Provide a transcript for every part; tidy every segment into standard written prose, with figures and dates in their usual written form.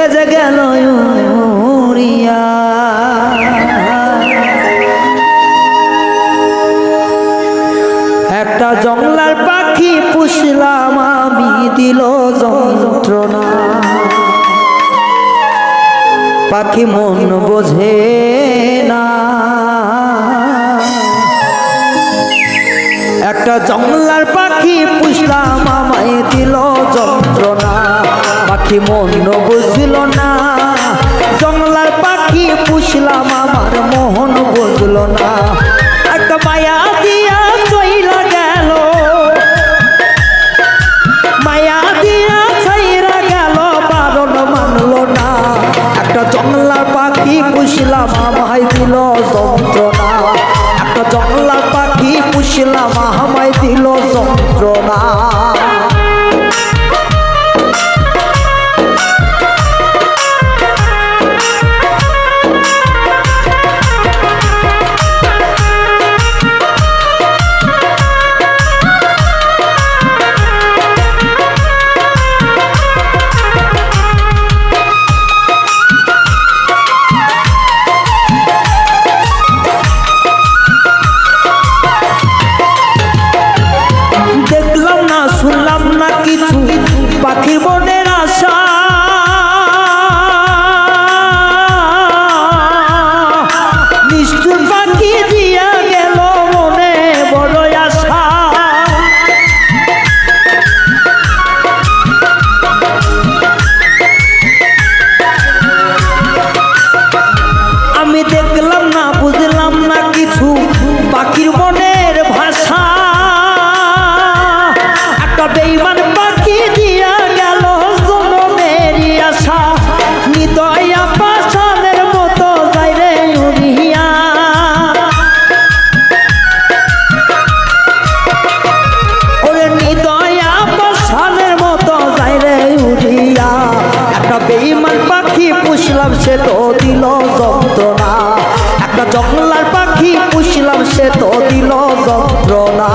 উঠে যে গেল উড়িয়া। একটা জংলার পাখি পুষলাম আমি, দিল যন্ত্রণা। পাখি মন বোঝে না, একটা জংলার পাখি পুষলাম আমায় দিল যন্ত্রণা। পাখি মন বুঝল না, জংলার পাখি পুষলাম আমার মোহন বুঝল না। একটা মায়া দিয়া চইলা গেল, মায়া দিয়া ছাইরা গেল, বারণ মানল না। একটা জংলার পাখি পুষলাম আমায় দিল যন্ত্রণা। একটা জংলার পাখি পুষলাম আমায় দিল যন্ত্রণা। শুনলাম না কিছু পাখির মনের আশা, নিষ্ঠুর পাখি দিয়া গেল মনে বড় আশা। আমি দেখলাম না বুঝলাম না কিছু পাখির মনের ভাষা। বেঈমান পাখি দিয়া গেল জনমেরই আশা, নিদয়া পাষাণের মতো যায় রে উড়িয়া। ওরে নিদয়া পাষাণের মতো যায় রে উড়িয়া। একটা বেঈমান পাখি পুষলাম সে তো দিল যন্ত্রণা। একটা জংলার পাখি পুষলাম সে তো দিল যন্ত্রণা।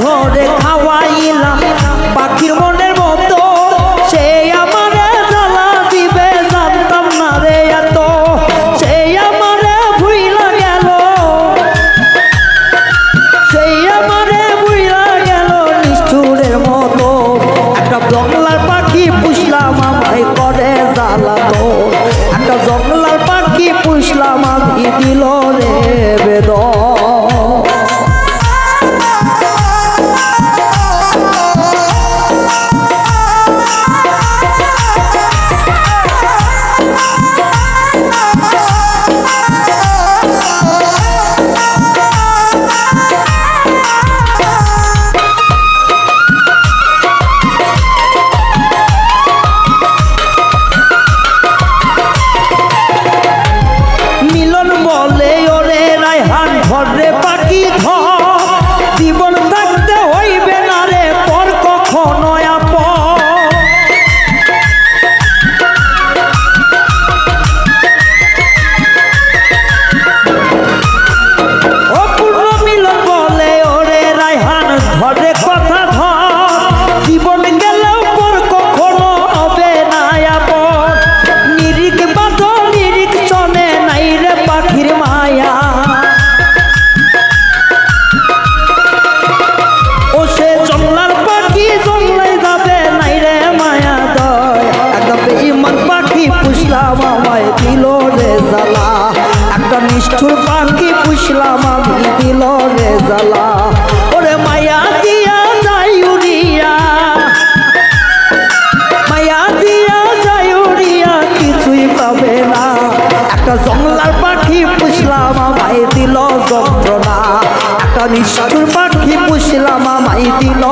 ধরে খাওয়াইলাম পাখির মনের মতো, সে আমারে জ্বালা দিবে জানতাম না রে এত। সে আমারে ভুইলা গেল, সে আমারে ভুইলা গেল নিষ্ঠুরের মতো। একটা জংলার পাখি পুষলাম আমায় করে জ্বালাতো। একটা জংলার পাখি পুষলাম আমি দিল রে বেদন। ধরে পাখি ধর, জীবন থাকতে হইবে না রে পর কখনো আপন। অপূর্ব মিলন বলে ওরে রায়হান ধরে কথা ধর, জীবন গেলেও পর কখনো হবে না আপন। নিরিখ বাঁধ নিরিখ চলে নাই রে পাখির মায়া। পুষলাম আমায় দিল রে জ্বালা, একটা নিষ্ঠুর পাখি পুষলাম আমি দিল রে জ্বালা। ওরে মায়া দিয়া যাই উড়িয়া, মায়া দিয়া যন্ত্রণা। একটা নিষ্ঠুর পাখি পুষলাম আমায় দিল